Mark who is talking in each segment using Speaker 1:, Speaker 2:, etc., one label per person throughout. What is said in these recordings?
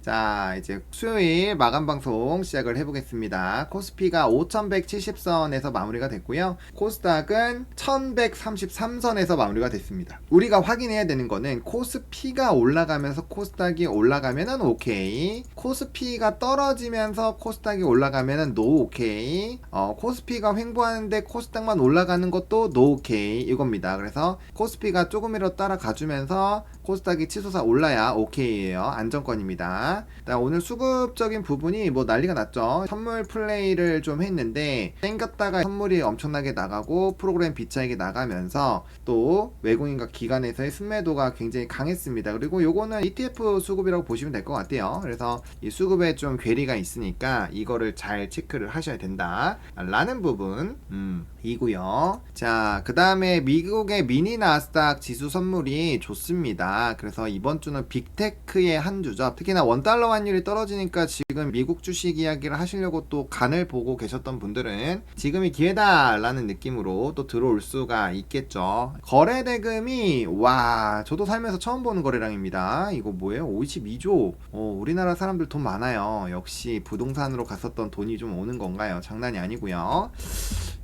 Speaker 1: 자, 이제 수요일 마감 방송 시작을 해보겠습니다. 코스피가 5170선에서 마무리가 됐고요. 코스닥은 1133선에서 마무리가 됐습니다. 우리가 확인해야 되는 거는 코스피가 올라가면서 코스닥이 올라가면은 오케이. 코스피가 떨어지면서 코스닥이 올라가면은 노 오케이. 코스피가 횡보하는데 코스닥만 올라가는 것도 노 오케이. 이겁니다. 그래서 코스피가 조금이라도 따라가주면서 코스닥이 치솟아 올라야 오케이예요. 안정권입니다. 오늘 수급적인 부분이 뭐 난리가 났죠. 선물 플레이를 좀 했는데 땡겼다가 선물이 엄청나게 나가고 프로그램 비차익이 나가면서 또 외국인과 기관에서의 순매도가 굉장히 강했습니다. 그리고 요거는 ETF 수급이라고 보시면 될 것 같아요. 그래서 이 수급에 좀 괴리가 있으니까 이거를 잘 체크를 하셔야 된다 라는 부분 이고요. 자, 그 다음에 미국의 미니 나스닥 지수 선물이 좋습니다. 그래서 이번 주는 빅테크의 한 주죠. 특히나 원달러 환율이 떨어지니까 지금 미국 주식 이야기를 하시려고 또 간을 보고 계셨던 분들은 지금이 기회다 라는 느낌으로 또 들어올 수가 있겠죠. 거래 대금이 와, 저도 살면서 처음 보는 거래량입니다. 이거 뭐예요? 52조. 우리나라 사람들 돈 많아요. 역시 부동산으로 갔었던 돈이 좀 오는 건가요? 장난이 아니고요.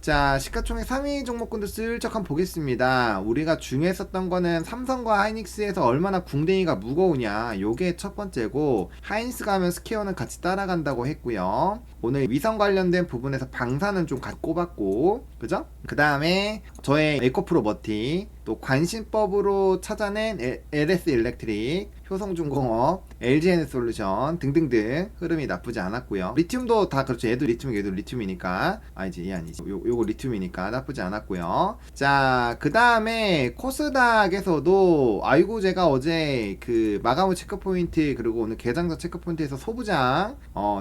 Speaker 1: 자, 시가총액 3위 종목군들 슬쩍 한번 보겠습니다. 우리가 중요했었던 거는 삼성과 하이닉스에서 얼마나 궁뎅이가 무거우냐, 요게 첫 번째고, 하이닉스가 하면 스퀘어는 같이 따라간다고 했고요. 오늘 위성 관련된 부분에서 방사는 좀 같이 꼽았고, 그죠? 그 다음에 저의 에코프로 머티, 또 관심법으로 찾아낸 LS 일렉트릭, 효성중공업, LG에너솔루션 등등등 흐름이 나쁘지 않았고요. 리튬도 다 그렇죠. 얘도 리튬이니까 아니지, 얘 아니지. 요거 리튬이니까 나쁘지 않았고요. 자, 그 다음에 코스닥에서도 아이고, 제가 어제 그 마감후 체크포인트 그리고 오늘 개장전 체크포인트에서 소부장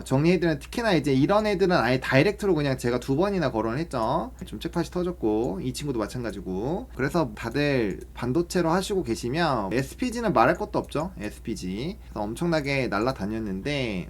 Speaker 1: 정리해드리는, 특히나 이제 이런 애들은 아예 다이렉트로 그냥 제가 2번이나 거론을 했죠. 좀 책팟이 터졌고 이 친구도 마찬가지고. 그래서 다들 반도체로 하시고 계시면 SPG는 말할 것도 없죠. SPG 그래서 엄청나게 날라다녔는데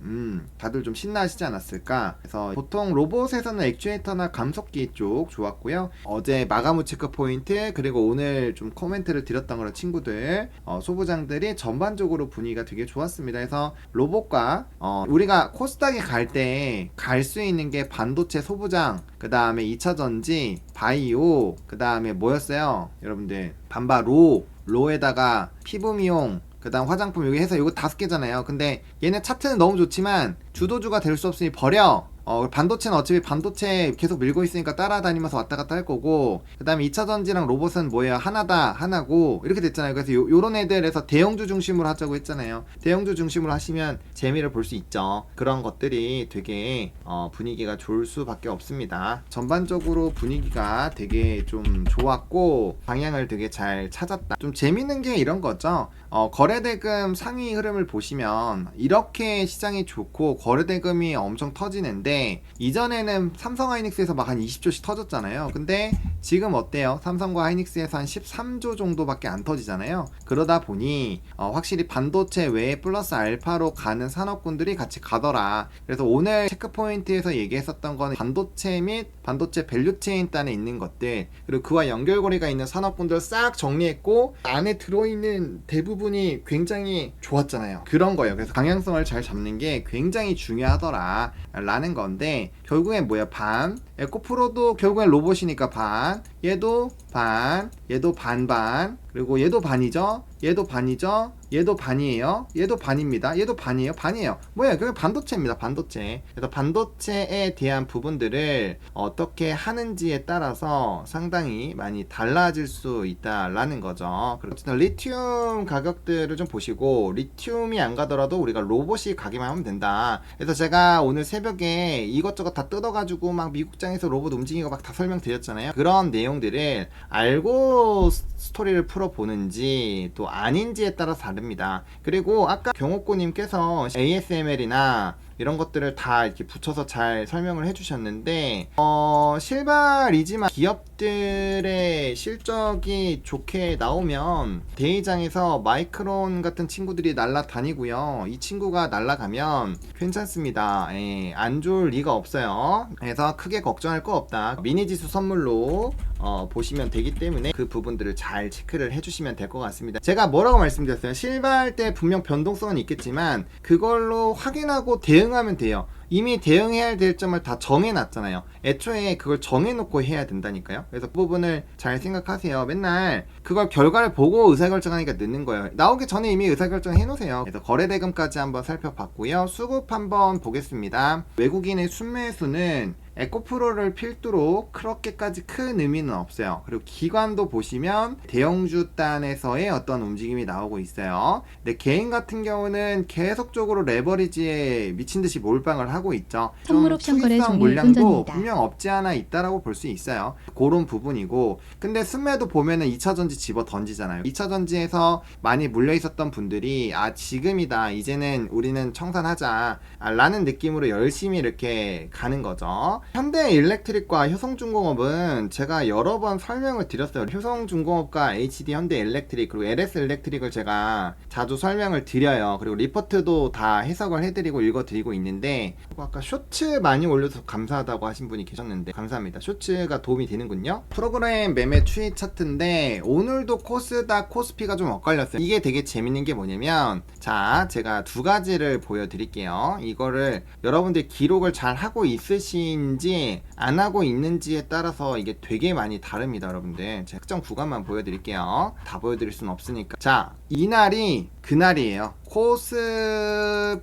Speaker 1: 다들 좀 신나하시지 않았을까. 그래서 보통 로봇에서는 액추에이터나 감속기 쪽 좋았고요. 어제 마감후 체크포인트 그리고 오늘 좀 코멘트를 드렸던 그런 친구들 소부장들이 전반적으로 분위기가 되게 좋았습니다. 그래서 로봇과 우리가 코스닥에 갈 때 갈 수 있는 게 반도체 소부장, 그 다음에 2차전지, 바이오, 그 다음에 뭐였어요? 여러분들 로에다가 피부 미용, 그 다음 화장품 여기 해서 이거 5개잖아요. 근데 얘네 차트는 너무 좋지만 주도주가 될 수 없으니 버려. 반도체는 어차피 반도체 계속 밀고 있으니까 따라다니면서 왔다 갔다 할 거고, 그 다음에 2차전지랑 로봇은 뭐예요? 하나고 이렇게 됐잖아요. 그래서 요런 애들에서 대형주 중심으로 하자고 했잖아요. 대형주 중심으로 하시면 재미를 볼 수 있죠. 그런 것들이 되게 분위기가 좋을 수밖에 없습니다. 전반적으로 분위기가 되게 좀 좋았고 방향을 되게 잘 찾았다. 좀 재밌는 게 이런 거죠. 거래대금 상위 흐름을 보시면 이렇게 시장이 좋고 거래대금이 엄청 터지는데, 이전에는 삼성 하이닉스에서 막 한 20조씩 터졌잖아요. 근데 지금 어때요? 삼성과 하이닉스에서 한 13조 정도밖에 안 터지잖아요. 그러다 보니 확실히 반도체 외에 플러스 알파로 가는 산업군들이 같이 가더라. 그래서 오늘 체크포인트에서 얘기했었던 거는 반도체 및 반도체 밸류체인 단에 있는 것들, 그리고 그와 연결고리가 있는 산업군들 싹 정리했고 안에 들어있는 대부분이 굉장히 좋았잖아요. 그런 거예요. 그래서 방향성을 잘 잡는 게 굉장히 중요하더라 라는 건데, 결국엔 뭐야? 반. 에코프로도 결국엔 로봇이니까 반. 얘도 반. 얘도 반반. 그리고 얘도 반이죠. 얘도 반이죠. 얘도 반이에요. 얘도 반입니다. 얘도 반이에요. 반이에요. 뭐야? 그게 반도체입니다. 반도체. 그래서 반도체에 대한 부분들을 어떻게 하는지에 따라서 상당히 많이 달라질 수 있다라는 거죠. 어쨌든 리튬 가격들을 좀 보시고, 리튬이 안 가더라도 우리가 로봇이 가기만 하면 된다. 그래서 제가 오늘 새벽에 이것저것 다 뜯어가지고 막 미국장에서 로봇 움직이고 막 다 설명드렸잖아요. 그런 내용들을 알고 스토리를 풀어보는지 또 아닌지에 따라서 다릅니다. 그리고 아까 경옥고님께서 ASML이나 이런 것들을 다 이렇게 붙여서 잘 설명을 해주셨는데 실발이지만 기업들의 실적이 좋게 나오면 대회장에서 마이크론 같은 친구들이 날아다니고요. 이 친구가 날아가면 괜찮습니다. 예, 안 좋을 리가 없어요. 그래서 크게 걱정할 거 없다. 미니지수 선물로 보시면 되기 때문에 그 부분들을 잘 체크를 해주시면 될 것 같습니다. 제가 뭐라고 말씀드렸어요? 실발 때 분명 변동성은 있겠지만 그걸로 확인하고 대응하면 돼요. 이미 대응해야 될 점을 다 정해놨잖아요. 애초에 그걸 정해놓고 해야 된다니까요. 그래서 그 부분을 잘 생각하세요. 맨날 그걸 결과를 보고 의사결정하니까 늦는 거예요. 나오기 전에 이미 의사결정 해놓으세요. 그래서 거래대금까지 한번 살펴봤고요. 수급 한번 보겠습니다. 외국인의 순매수는 에코프로를 필두로 그렇게까지 큰 의미는 없어요. 그리고 기관도 보시면 대형주 단에서의 어떤 움직임이 나오고 있어요. 근데 개인 같은 경우는 계속적으로 레버리지에 미친듯이 몰빵을 하고 있죠. 좀 투기성 물량도 분명 없지 않아 있다라고 볼 수 있어요. 그런 부분이고, 근데 순매도 보면은 2차전지 집어 던지잖아요. 2차전지에서 많이 물려 있었던 분들이 지금이다, 이제는 우리는 청산하자 라는 느낌으로 열심히 이렇게 가는 거죠. 현대일렉트릭과 효성중공업은 제가 여러 번 설명을 드렸어요. 효성중공업과 HD 현대일렉트릭 그리고 LS일렉트릭을 제가 자주 설명을 드려요. 그리고 리포트도 다 해석을 해드리고 읽어드리고 있는데, 아까 쇼츠 많이 올려서 감사하다고 하신 분이 계셨는데 감사합니다. 쇼츠가 도움이 되는군요. 프로그램 매매 추이 차트인데 오늘도 코스닥 코스피가 좀 엇갈렸어요. 이게 되게 재밌는 게 뭐냐면, 자, 제가 두 가지를 보여드릴게요. 이거를 여러분들 기록을 잘 하고 있으신지 안 하고 있는지에 따라서 이게 되게 많이 다릅니다. 여러분들 제가 특정 구간만 보여드릴게요. 다 보여드릴 수는 없으니까. 자, 이날이 그날이에요. 코스닥이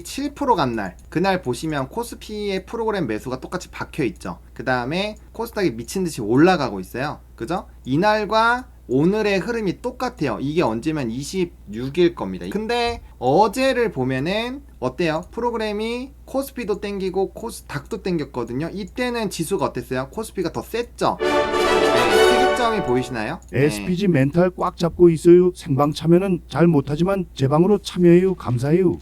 Speaker 1: 7% 간 날, 그날 보시면 코스피의 프로그램 매수가 똑같이 박혀있죠. 그 다음에 코스닥이 미친듯이 올라가고 있어요. 그죠? 이날과 오늘의 흐름이 똑같아요. 이게 언제면 26일 겁니다. 근데 어제를 보면은 어때요? 프로그램이 코스피도 땡기고 코스닥도 땡겼거든요. 이때는 지수가 어땠어요? 코스피가 더 셌죠? 네, 특이점이 보이시나요?
Speaker 2: SPG 멘탈 꽉 잡고 있어요. 생방 참여는 잘 못하지만 제 방으로 참여해요. 감사해요.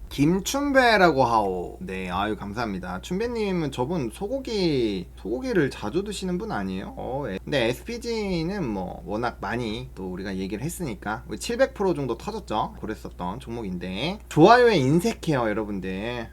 Speaker 1: 김춘배라고 하오. 네, 아유 감사합니다. 춘배님은 저분 소고기를 자주 드시는 분 아니에요? 근데 SPG는 뭐 워낙 많이 또 우리가 얘기를 했으니까 700% 정도 터졌죠. 그랬었던 종목인데 좋아요에 인색해요, 여러분들.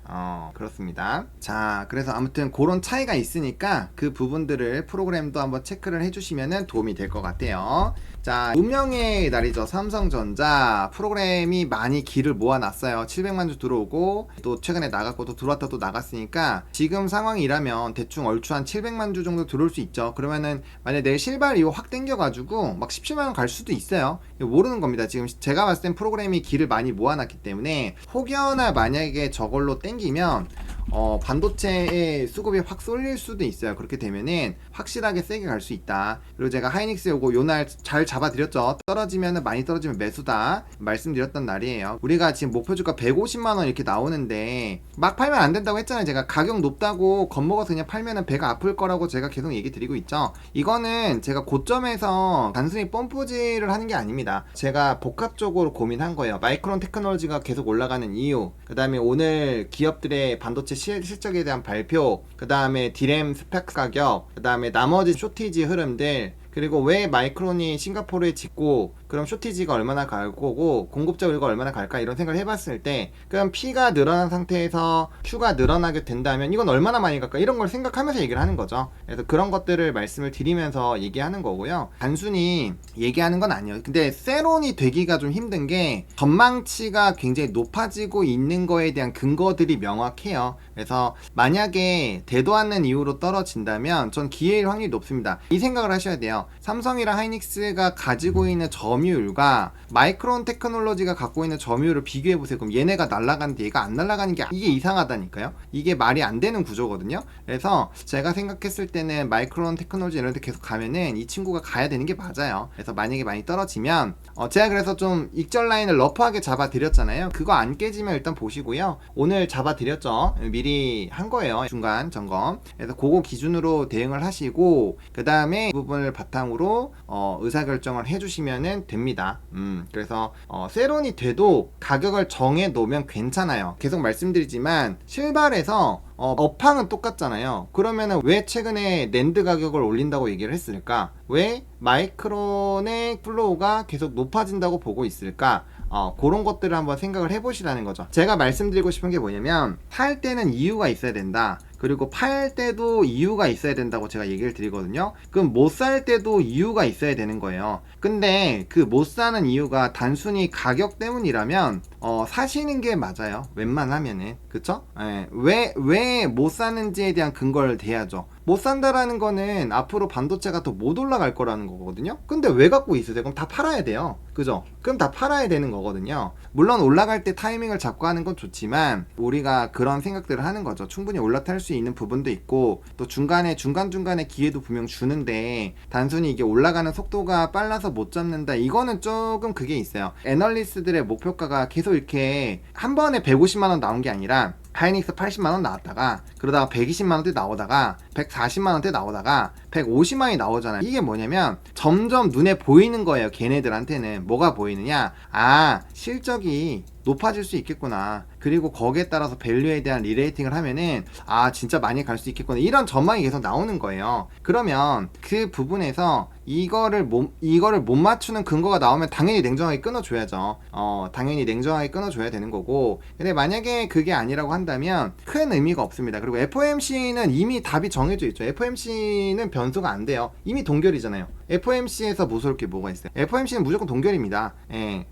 Speaker 1: 그렇습니다. 자, 그래서 아무튼 그런 차이가 있으니까 그 부분들을 프로그램도 한번 체크를 해주시면 도움이 될 것 같아요. 자, 운명의 날이죠. 삼성전자 프로그램이 많이 기를 모아놨어요. 700만 주 들어오고 또 최근에 나갔고 또 들어왔다 또 나갔으니까 지금 상황이라면 대충 얼추 한 700만 주 정도 들어올 수 있죠. 그러면은 만약에 내일 실발 이후 확 땡겨가지고 막 17만 원 갈 수도 있어요. 모르는 겁니다. 지금 제가 봤을 땐 프로그램이 기를 많이 모아놨기 때문에 혹여나 만약에 저걸로 땡기면 반도체의 수급이 확 쏠릴 수도 있어요. 그렇게 되면은 확실하게 세게 갈 수 있다. 그리고 제가 하이닉스 요거 요날 잘 잡아드렸죠. 떨어지면은 많이 떨어지면 매수다 말씀드렸던 날이에요. 우리가 지금 목표주가 150만원 이렇게 나오는데 막 팔면 안 된다고 했잖아요. 제가 가격 높다고 겁먹어서 그냥 팔면은 배가 아플 거라고 제가 계속 얘기 드리고 있죠. 이거는 제가 고점에서 단순히 펌프질을 하는 게 아닙니다. 제가 복합적으로 고민한 거예요. 마이크론 테크놀로지가 계속 올라가는 이유, 그 다음에 오늘 기업들의 반도체 실적에 대한 발표, 그 다음에 디램 스펙 가격, 그 다음에 나머지 쇼티지 흐름들, 그리고 왜 마이크론이 싱가포르에 짓고 그럼 쇼티지가 얼마나 갈 거고 공급자 우리가 얼마나 갈까, 이런 생각을 해봤을 때 그럼 P가 늘어난 상태에서 Q가 늘어나게 된다면 이건 얼마나 많이 갈까, 이런 걸 생각하면서 얘기를 하는 거죠. 그래서 그런 것들을 말씀을 드리면서 얘기하는 거고요. 단순히 얘기하는 건 아니에요. 근데 세론이 되기가 좀 힘든 게 전망치가 굉장히 높아지고 있는 거에 대한 근거들이 명확해요. 그래서 만약에 되도 않는 이유로 떨어진다면 전 기회일 확률이 높습니다. 이 생각을 하셔야 돼요. 삼성이랑 하이닉스가 가지고 있는 점유율과 마이크론 테크놀로지가 갖고 있는 점유율을 비교해보세요. 그럼 얘네가 날아가는데 얘가 안 날아가는 게 이게 이상하다니까요. 이게 말이 안 되는 구조거든요. 그래서 제가 생각했을 때는 마이크론 테크놀로지 이런 데 계속 가면은 이 친구가 가야 되는 게 맞아요. 그래서 만약에 많이 떨어지면 제가 그래서 좀 익절 라인을 러프하게 잡아드렸잖아요. 그거 안 깨지면 일단 보시고요. 오늘 잡아드렸죠. 미리 한 거예요. 중간 점검. 그래서 그거 기준으로 대응을 하시고 그 다음에 이 부분을 바탕으로 의사결정을 해주시면은 됩니다. 그래서 세론이 돼도 가격을 정해 놓으면 괜찮아요. 계속 말씀드리지만 실발에서 업황은 똑같잖아요. 그러면은 왜 최근에 낸드 가격을 올린다고 얘기를 했을까? 왜 마이크론의 플로우가 계속 높아진다고 보고 있을까? 그런 것들을 한번 생각을 해보시라는 거죠. 제가 말씀드리고 싶은 게 뭐냐면 살 때는 이유가 있어야 된다. 그리고 팔 때도 이유가 있어야 된다고 제가 얘기를 드리거든요. 그럼 못 살 때도 이유가 있어야 되는 거예요. 근데 그 못 사는 이유가 단순히 가격 때문이라면 사시는 게 맞아요. 웬만하면은. 그쵸? 예. 왜 못 사는지에 대한 근거를 대야죠. 못 산다라는 거는 앞으로 반도체가 더 못 올라갈 거라는 거거든요. 근데 왜 갖고 있으세요? 그럼 다 팔아야 돼요. 그죠? 그럼 다 팔아야 되는 거거든요. 물론 올라갈 때 타이밍을 잡고 하는 건 좋지만 우리가 그런 생각들을 하는 거죠. 충분히 올라탈 수 있는 부분도 있고 또 중간중간에 기회도 분명 주는데 단순히 이게 올라가는 속도가 빨라서 못 잡는다. 이거는 조금 그게 있어요. 애널리스트들의 목표가가 계속 이렇게 한 번에 150만원 나온 게 아니라 하이닉스 80만원 나왔다가 그러다가 120만원대 나오다가 140만원대 나오다가 150만원이 나오잖아요. 이게 뭐냐면 점점 눈에 보이는 거예요. 걔네들한테는 뭐가 보이느냐, 실적이 높아질 수 있겠구나. 그리고 거기에 따라서 밸류에 대한 리레이팅을 하면은 진짜 많이 갈 수 있겠구나. 이런 전망이 계속 나오는 거예요. 그러면 그 부분에서 이거를 못 맞추는 근거가 나오면 당연히 냉정하게 끊어줘야죠. 당연히 냉정하게 끊어줘야 되는 거고. 근데 만약에 그게 아니라고 한다면 큰 의미가 없습니다. 그리고 FOMC는 이미 답이 정해져 있죠. FOMC는 변수가 안 돼요. 이미 동결이잖아요. FOMC에서 무서울 게 뭐가 있어요? FOMC는 무조건 동결입니다.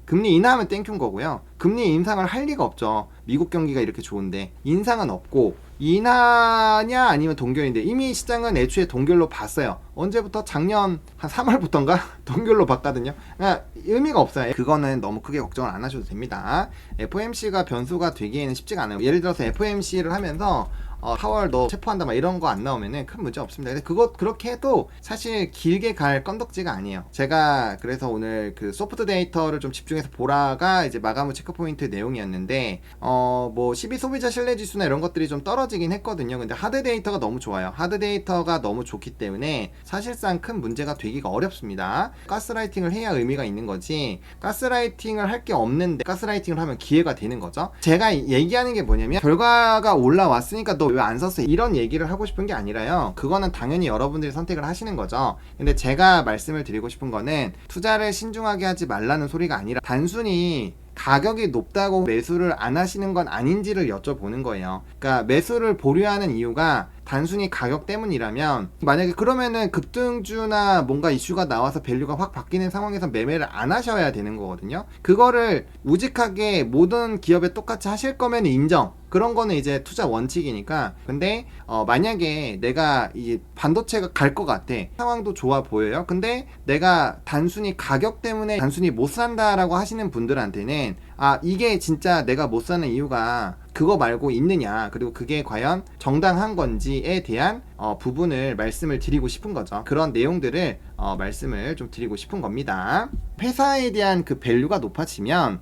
Speaker 1: 금리 인하하면 땡큐인 거고요. 금리 인상을 할 리가 없죠. 미국 경기가 이렇게 좋은데 인상은 없고 인하냐 아니면 동결인데 이미 시장은 애초에 동결로 봤어요. 언제부터? 작년 한 3월부터인가? 동결로 봤거든요. 그러니까 의미가 없어요. 그거는 너무 크게 걱정을 안 하셔도 됩니다. FOMC가 변수가 되기에는 쉽지가 않아요. 예를 들어서 FOMC를 하면서 4월 너 체포한다 막 이런 거 안 나오면은 큰 문제 없습니다. 근데 그렇게 해도 사실 길게 갈 건덕지가 아니에요. 제가 그래서 오늘 그 소프트 데이터를 좀 집중해서 보라가 이제 마감 후 체크 포인트 내용이었는데 뭐 12 소비자 신뢰 지수나 이런 것들이 좀 떨어지긴 했거든요. 근데 하드 데이터가 너무 좋아요. 하드 데이터가 너무 좋기 때문에 사실상 큰 문제가 되기가 어렵습니다. 가스라이팅을 해야 의미가 있는 거지, 가스라이팅을 할 게 없는데 가스라이팅을 하면 기회가 되는 거죠. 제가 얘기하는 게 뭐냐면 결과가 올라왔으니까 너 왜 안 샀어? 이런 얘기를 하고 싶은 게 아니라요. 그거는 당연히 여러분들이 선택을 하시는 거죠. 근데 제가 말씀을 드리고 싶은 거는 투자를 신중하게 하지 말라는 소리가 아니라 단순히 가격이 높다고 매수를 안 하시는 건 아닌지를 여쭤보는 거예요. 그러니까 매수를 보류하는 이유가 단순히 가격 때문이라면, 만약에 그러면은 급등주나 뭔가 이슈가 나와서 밸류가 확 바뀌는 상황에서 매매를 안 하셔야 되는 거거든요. 그거를 우직하게 모든 기업에 똑같이 하실 거면 인정. 그런 거는 이제 투자 원칙이니까. 근데 만약에 내가 이 반도체가 갈 것 같아, 상황도 좋아 보여요. 근데 내가 단순히 가격 때문에 단순히 못 산다라고 하시는 분들한테는 이게 진짜 내가 못 사는 이유가 그거 말고 있느냐, 그리고 그게 과연 정당한 건지에 대한 부분을 말씀을 드리고 싶은 거죠. 그런 내용들을 말씀을 좀 드리고 싶은 겁니다. 회사에 대한 그 밸류가 높아지면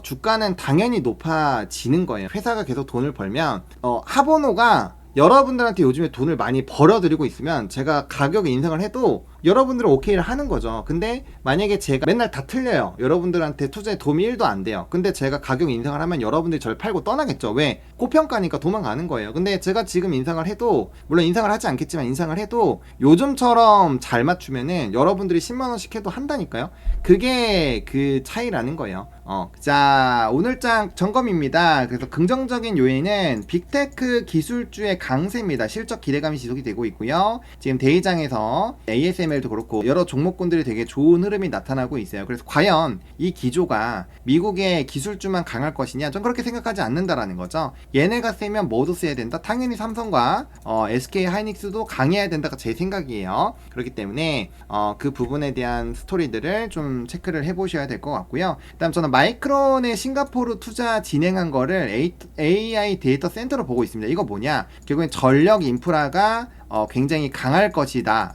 Speaker 1: 주가는 당연히 높아지는 거예요. 회사가 계속 돈을 벌면 하버노가 여러분들한테 요즘에 돈을 많이 벌어들이고 있으면 제가 가격 인상을 해도 여러분들은 오케이를 하는 거죠. 근데 만약에 제가 맨날 다 틀려요, 여러분들한테 투자에 도움이 1도 안 돼요. 근데 제가 가격 인상을 하면 여러분들이 저를 팔고 떠나겠죠. 왜? 고평가니까 도망가는 거예요. 근데 제가 지금 인상을 해도, 물론 인상을 하지 않겠지만 인상을 해도 요즘처럼 잘 맞추면은 여러분들이 10만원씩 해도 한다니까요. 그게 그 차이라는 거예요. 자, 오늘장 점검입니다. 그래서 긍정적인 요인은 빅테크 기술주의 강세입니다. 실적 기대감이 지속이 되고 있고요. 지금 대의장에서 ASML도 그렇고 여러 종목군들이 되게 좋은 흐름이 나타나고 있어요. 그래서 과연 이 기조가 미국의 기술주만 강할 것이냐? 전 그렇게 생각하지 않는다라는 거죠. 얘네가 세면 뭐도 세야 된다? 당연히 삼성과 SK 하이닉스도 강해야 된다가 제 생각이에요. 그렇기 때문에 그 부분에 대한 스토리들을 좀 체크를 해보셔야 될 것 같고요. 그다음 저는 마이크론의 싱가포르 투자 진행한 거를 AI 데이터 센터로 보고 있습니다. 이거 뭐냐? 결국엔 전력 인프라가 굉장히 강할 것이다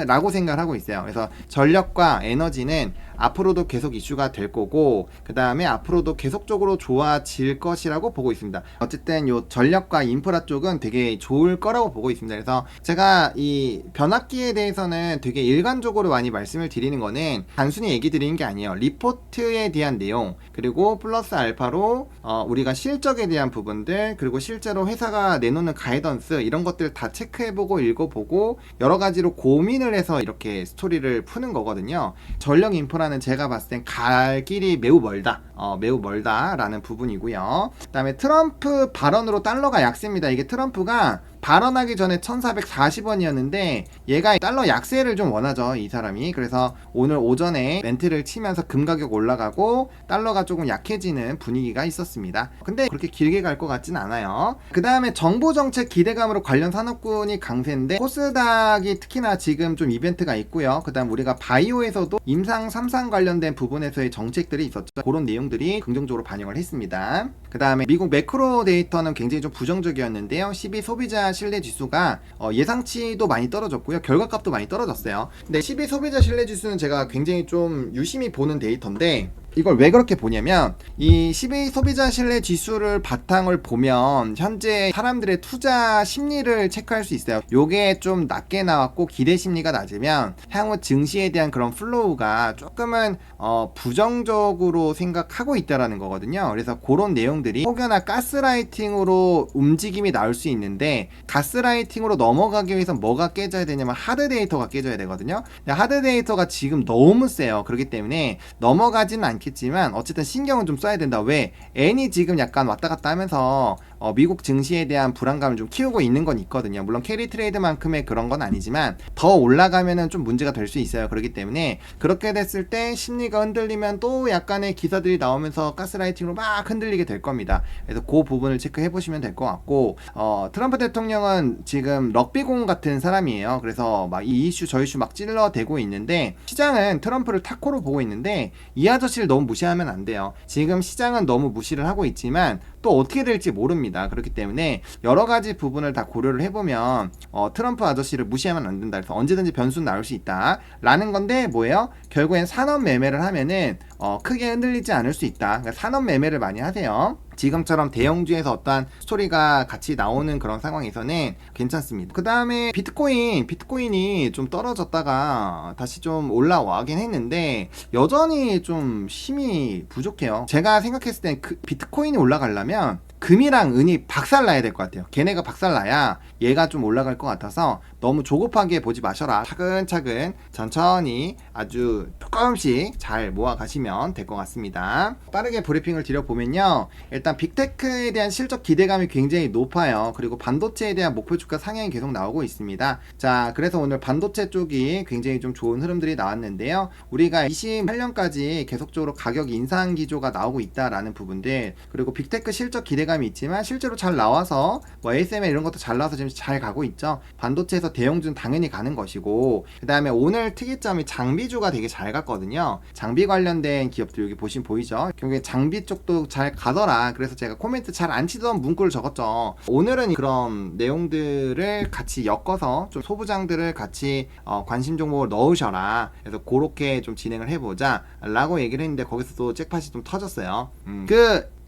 Speaker 1: 라고 생각을 하고 있어요. 그래서 전력과 에너지는 앞으로도 계속 이슈가 될 거고, 그 다음에 앞으로도 계속적으로 좋아질 것이라고 보고 있습니다. 어쨌든 요 전력과 인프라 쪽은 되게 좋을 거라고 보고 있습니다. 그래서 제가 이 변압기에 대해서는 되게 일관적으로 많이 말씀을 드리는 거는 단순히 얘기 드리는 게 아니에요. 리포트에 대한 내용, 그리고 플러스 알파로 우리가 실적에 대한 부분들, 그리고 실제로 회사가 내놓는 가이던스, 이런 것들 다 체크해보고 읽어보고 여러 가지로 고민을 해서 이렇게 스토리를 푸는 거거든요. 전력 인프라는 제가 봤을 땐 갈 길이 매우 멀다. 매우 멀다라는 부분이고요. 그 다음에 트럼프 발언으로 달러가 약세입니다. 이게 트럼프가 발언하기 전에 1440원이었는데 얘가 달러 약세를 좀 원하죠, 이 사람이. 그래서 오늘 오전에 멘트를 치면서 금 가격 올라가고 달러가 조금 약해지는 분위기가 있었습니다. 근데 그렇게 길게 갈 것 같진 않아요. 그 다음에 정보정책 기대감으로 관련 산업군이 강세인데 코스닥이 특히나 지금 좀 이벤트가 있고요. 그 다음 우리가 바이오에서도 임상 3상 관련된 부분에서의 정책들이 있었죠. 그런 내용들이 긍정적으로 반영을 했습니다. 그 다음에 미국 매크로 데이터는 굉장히 좀 부정적이었는데요. 12 소비자 신뢰 지수가 예상치도 많이 떨어졌고요. 결과값도 많이 떨어졌어요. 근데 12 소비자 신뢰 지수는 제가 굉장히 좀 유심히 보는 데이터인데, 이걸 왜 그렇게 보냐면 이 12 소비자 신뢰 지수를 바탕을 보면 현재 사람들의 투자 심리를 체크할 수 있어요. 요게 좀 낮게 나왔고 기대 심리가 낮으면 향후 증시에 대한 그런 플로우가 조금은 부정적으로 생각하고 있다라는 거거든요. 그래서 그런 내용들이 혹여나 가스라이팅으로 움직임이 나올 수 있는데, 가스라이팅으로 넘어가기 위해서 뭐가 깨져야 되냐면 하드 데이터가 깨져야 되거든요. 하드 데이터가 지금 너무 세요. 그렇기 때문에 넘어가지는 않겠지만 어쨌든 신경은 좀 써야 된다. 왜? N이 지금 약간 왔다 갔다 하면서 미국 증시에 대한 불안감을 좀 키우고 있는 건 있거든요. 물론 캐리 트레이드만큼의 그런 건 아니지만 더 올라가면은 좀 문제가 될 수 있어요. 그렇기 때문에 그렇게 됐을 때 심리가 흔들리면 또 약간의 기사들이 나오면서 가스라이팅으로 막 흔들리게 될 겁니다. 그래서 그 부분을 체크해 보시면 될 것 같고, 트럼프 대통령은 지금 럭비공 같은 사람이에요. 그래서 막 이 이슈 저 이슈 막 찔러대고 있는데, 시장은 트럼프를 타코로 보고 있는데 이 아저씨를 너무 무시하면 안 돼요. 지금 시장은 너무 무시를 하고 있지만 또 어떻게 될지 모릅니다. 그렇기 때문에 여러 가지 부분을 다 고려를 해보면 트럼프 아저씨를 무시하면 안 된다. 그래서 언제든지 변수는 나올 수 있다 라는 건데, 뭐예요? 결국엔 산업 매매를 하면은 크게 흔들리지 않을 수 있다. 그러니까 산업 매매를 많이 하세요. 지금처럼 대형주에서 어떠한 스토리가 같이 나오는 그런 상황에서는 괜찮습니다. 그 다음에 비트코인이 좀 떨어졌다가 다시 좀 올라와긴 했는데 여전히 좀 힘이 부족해요. 제가 생각했을 땐 비트코인이 올라가려면 금이랑 은이 박살나야 될 것 같아요. 걔네가 박살나야 얘가 좀 올라갈 것 같아서 너무 조급하게 보지 마셔라. 차근차근 천천히 아주 조금씩 잘 모아가시면 될 것 같습니다. 빠르게 브리핑을 드려보면요, 일단 빅테크에 대한 실적 기대감이 굉장히 높아요. 그리고 반도체에 대한 목표 주가 상향이 계속 나오고 있습니다. 자, 그래서 오늘 반도체 쪽이 굉장히 좀 좋은 흐름들이 나왔는데요, 우리가 28년까지 계속적으로 가격 인상 기조가 나오고 있다라는 부분들, 그리고 빅테크 실적 기대감 이 있지만 실제로 잘 나와서 뭐 ASML 이런 것도 잘 나와서 지금 잘 가고 있죠. 반도체에서 대형주는 당연히 가는 것이고, 그 다음에 오늘 특이점이 장비주가 되게 잘 갔거든요. 장비 관련된 기업들 여기 보시면 보이죠. 결국에 장비 쪽도 잘 가더라. 그래서 제가 코멘트 잘 안 치던 문구를 적었죠. 오늘은 그런 내용들을 같이 엮어서 좀 소부장들을 같이 관심 종목을 넣으셔라. 그래서 그렇게 좀 진행을 해보자 라고 얘기를 했는데 거기서 또 잭팟이 좀 터졌어요.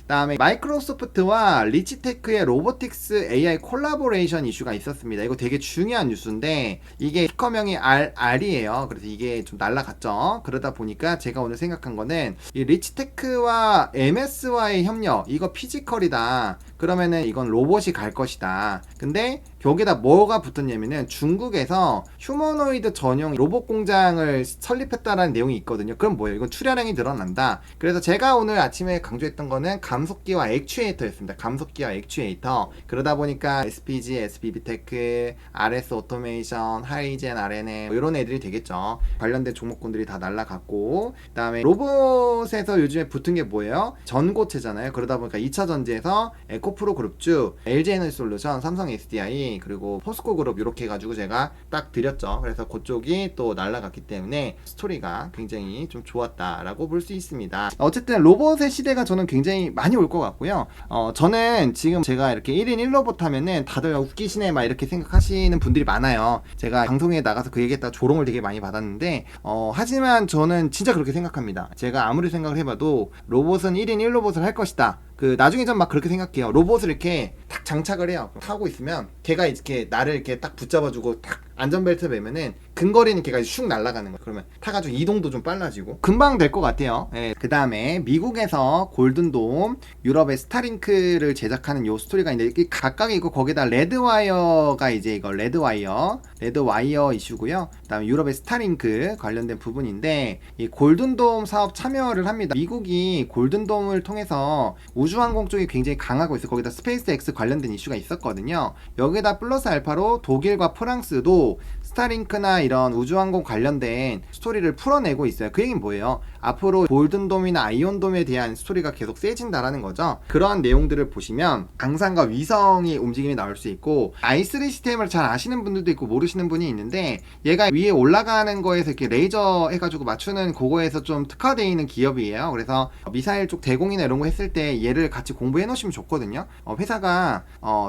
Speaker 1: 다음에 마이크로소프트와 리치테크의 로보틱스 AI 콜라보레이션 이슈가 있었습니다. 이거 되게 중요한 뉴스인데 이게 티커명이 R이에요. 그래서 이게 좀 날라갔죠. 그러다 보니까 제가 오늘 생각한 거는 이 리치테크와 MS와의 협력, 이거 피지컬이다. 그러면은 이건 로봇이 갈 것이다. 근데 여기다 뭐가 붙었냐면은 중국에서 휴머노이드 전용 로봇 공장을 설립했다라는 내용이 있거든요. 그럼 뭐예요? 이건 출하량이 늘어난다. 그래서 제가 오늘 아침에 강조했던 거는 감속기와 액추에이터였습니다. 감속기와 액추에이터. 그러다 보니까 SPG, SBB테크, RS 오토메이션, 하이젠, RNM 이런 애들이 되겠죠. 관련된 종목군들이 다 날라갔고, 그 다음에 로봇에서 요즘에 붙은 게 뭐예요? 전고체잖아요. 그러다 보니까 2차 전지에서 에코프로 그룹주, LG에너지솔루션, 삼성 SDI, 그리고 포스코 그룹 이렇게 해가지고 제가 딱 드렸죠. 그래서 그쪽이 또 날라갔기 때문에 스토리가 굉장히 좀 좋았다라고 볼 수 있습니다. 어쨌든 로봇의 시대가 저는 굉장히 많이 올 것 같고요. 저는 지금 제가 이렇게 1인 1로봇 하면은 다들 웃기시네 막 이렇게 생각하시는 분들이 많아요. 제가 방송에 나가서 그 얘기했다가 조롱을 되게 많이 받았는데 하지만 저는 진짜 그렇게 생각합니다. 제가 아무리 생각을 해봐도 로봇은 1인 1로봇을 할 것이다. 나중에 전 막 그렇게 생각해요. 로봇을 이렇게 탁 장착을 해요. 타고 있으면 걔가 이렇게 나를 이렇게 딱 붙잡아주고 탁 안전벨트 매면은 근거리는 걔가 슉 날아가는 거예요. 그러면 타가지고 이동도 좀 빨라지고 금방 될 것 같아요. 예. 그 다음에 미국에서 골든돔, 유럽의 스타링크를 제작하는 요 스토리가 있는데 각각 이거 거기다 레드와이어가 이제 이거 레드와이어 이슈고요. 그 다음에 유럽의 스타링크 관련된 부분인데 이 골든돔 사업 참여를 합니다. 미국이 골든돔을 통해서 우주항공 쪽이 굉장히 강하고 있어. 거기다 스페이스X 관련된 이슈가 있었거든요. 여기다 플러스 알파로 독일과 프랑스도 스타링크나 이런 우주항공 관련된 스토리를 풀어내고 있어요. 그 얘기는 뭐예요? 앞으로 골든돔이나 아이온돔에 대한 스토리가 계속 세진다라는 거죠. 그러한 내용들을 보시면 강산과 위성이 움직임이 나올 수 있고 i3 시스템을 잘 아시는 분들도 있고 모르시는 분이 있는데 얘가 위에 올라가는 거에서 이렇게 레이저 해가지고 맞추는 그거에서 좀 특화되어 있는 기업이에요. 그래서 미사일 쪽 대공이나 이런 거 했을 때 얘를 같이 공부해 놓으시면 좋거든요. 회사가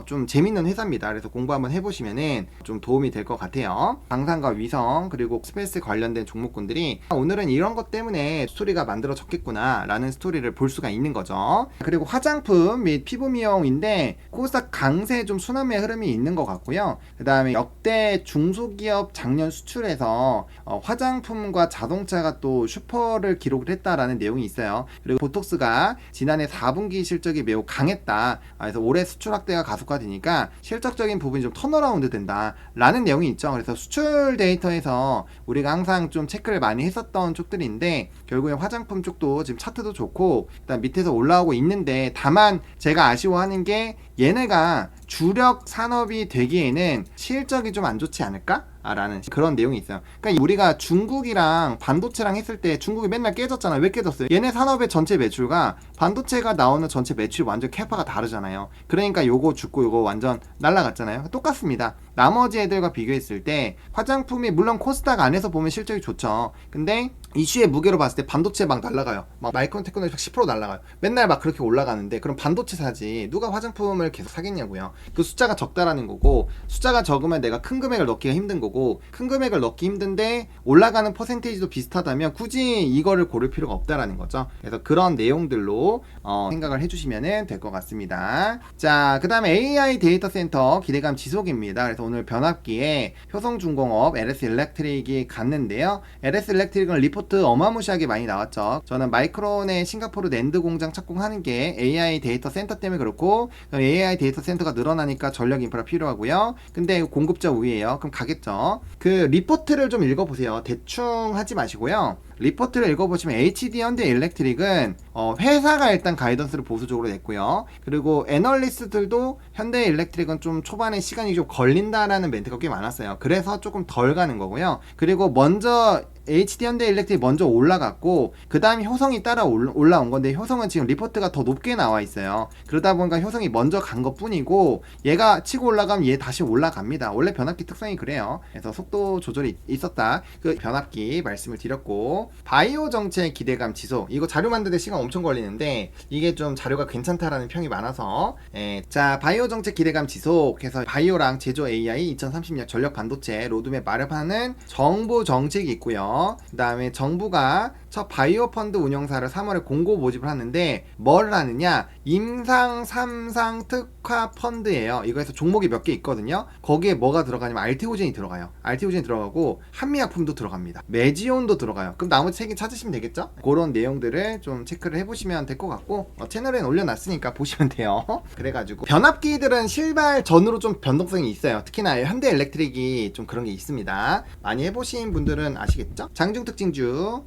Speaker 1: 좀 재밌는 회사입니다. 그래서 공부 한번 해보시면은 좀 도움이 될 것 같아요. 방산과 위성 그리고 스페이스 관련된 종목군들이 오늘은 이런 것 때문에 스토리가 만들어졌겠구나 라는 스토리를 볼 수가 있는 거죠. 그리고 화장품 및 피부 미용인데 코스닥 강세 좀 순환매 흐름이 있는 것 같고요. 그 다음에 역대 중소기업 작년 수출에서 화장품과 자동차가 또 슈퍼를 기록을 했다라는 내용이 있어요. 그리고 보톡스가 지난해 4분기 실적이 매우 강했다. 그래서 올해 수출 확대가 가속화되니까 실적적인 부분이 좀 턴어라운드 된다 라는 내용이 있죠. 그래서 수출 데이터에서 우리가 항상 좀 체크를 많이 했었던 쪽들인데 결국에 화장품 쪽도 지금 차트도 좋고 일단 밑에서 올라오고 있는데 다만 제가 아쉬워하는 게 얘네가 주력 산업이 되기에는 실적이 좀 안 좋지 않을까? 라는 그런 내용이 있어요. 그러니까 우리가 중국이랑 반도체랑 했을 때 중국이 맨날 깨졌잖아요. 왜 깨졌어요? 얘네 산업의 전체 매출과 반도체가 나오는 전체 매출 완전 캐파가 다르잖아요. 그러니까 요거 죽고 요거 완전 날라갔잖아요. 똑같습니다. 나머지 애들과 비교했을 때 화장품이 물론 코스닥 안에서 보면 실적이 좋죠. 근데 이슈의 무게로 봤을 때 반도체 막 날라가요. 막 마이크론 테크놀로지 10% 날라가요. 맨날 막 그렇게 올라가는데 그럼 반도체 사지 누가 화장품을 계속 사겠냐고요. 그 숫자가 적다라는 거고 숫자가 적으면 내가 큰 금액을 넣기가 힘든 거고 큰 금액을 넣기 힘든데 올라가는 퍼센테이지도 비슷하다면 굳이 이거를 고를 필요가 없다라는 거죠. 그래서 그런 내용들로 생각을 해주시면 될 것 같습니다. 자, 그 다음에 AI 데이터 센터 기대감 지속입니다. 그래서 오늘 변압기에 효성중공업 LS 일렉트릭이 갔는데요. LS 일렉트릭은 리포트 어마무시하게 많이 나왔죠. 저는 마이크론의 싱가포르 낸드 공장 착공하는 게 AI 데이터 센터 때문에 그렇고 AI 데이터 센터가 늘어나니까 전력 인프라 필요하고요. 근데 공급자 우위에요. 그럼 가겠죠. 그 리포트를 좀 읽어보세요. 대충 하지 마시고요. 리포트를 읽어보시면 HD 현대 일렉트릭은 회사가 일단 가이던스를 보수적으로 냈고요. 그리고 애널리스트들도 현대 일렉트릭은 좀 초반에 시간이 좀 걸린다라는 멘트가 꽤 많았어요. 그래서 조금 덜 가는 거고요. 그리고 먼저 HD 현대 일렉트릭 먼저 올라갔고 그 다음에 효성이 따라 올라온 건데 효성은 지금 리포트가 더 높게 나와 있어요. 그러다 보니까 효성이 먼저 간 것 뿐이고 얘가 치고 올라가면 얘 다시 올라갑니다. 원래 변압기 특성이 그래요. 그래서 속도 조절이 있었다. 그 변압기 말씀을 드렸고 바이오 정책 기대감 지속 이거 자료 만드는데 시간 엄청 걸리는데 이게 좀 자료가 괜찮다라는 평이 많아서 자 바이오 정책 기대감 지속해서 바이오랑 제조 AI 2030년 전력 반도체 로드맵 마련하는 정부 정책이 있고요. 그 다음에 정부가 첫 바이오 펀드 운영사를 3월에 공고 모집을 하는데 뭘 하느냐 임상 3상 특화 펀드예요. 이거에서 종목이 몇 개 있거든요. 거기에 뭐가 들어가냐면 알테오젠이 들어가요. 알테오젠이 들어가고 한미약품도 들어갑니다. 메지온도 들어가요. 그럼 나머지 3개 찾으시면 되겠죠? 그런 내용들을 좀 체크를 해보시면 될 것 같고 채널에는 올려놨으니까 보시면 돼요. 그래가지고 변압기들은 실발 전으로 좀 변동성이 있어요. 특히나 현대 일렉트릭이 좀 그런 게 있습니다. 많이 해보신 분들은 아시겠죠? 장중 특징주